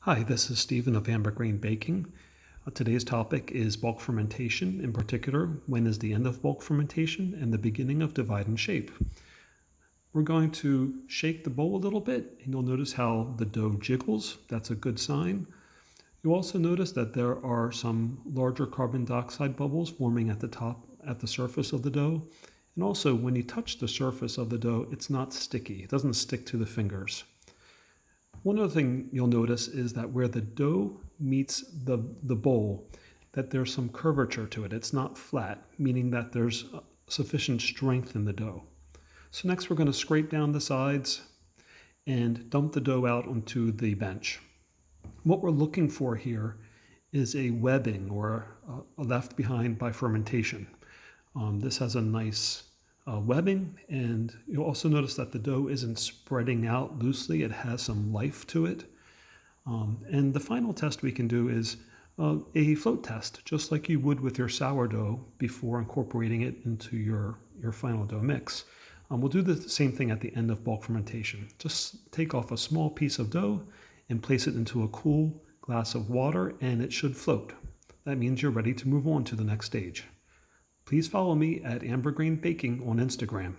Hi, this is Stephen of Amber Grain Baking. Today's topic is bulk fermentation. In particular, when is the end of bulk fermentation and the beginning of divide and shape. We're going to shake the bowl a little bit, and you'll notice how the dough jiggles. That's a good sign. You'll also notice that there are some larger carbon dioxide bubbles forming at the top, at the surface of the dough. And also, when you touch the surface of the dough, it's not sticky. It doesn't stick to the fingers. One other thing you'll notice is that where the dough meets the bowl, that there's some curvature to it. It's not flat, meaning that there's sufficient strength in the dough. So next we're going to scrape down the sides and dump the dough out onto the bench. What we're looking for here is a webbing or a left behind by fermentation. This has a nice webbing, and you'll also notice that the dough isn't spreading out loosely. It has some life to it. And the final test we can do is a float test, just like you would with your sourdough before incorporating it into your final dough mix. We'll do the same thing at the end of bulk fermentation. Just take off a small piece of dough and place it into a cool glass of water, and it should float. That means you're ready to move on to the next stage. Please follow me at Amber Grain Baking on Instagram.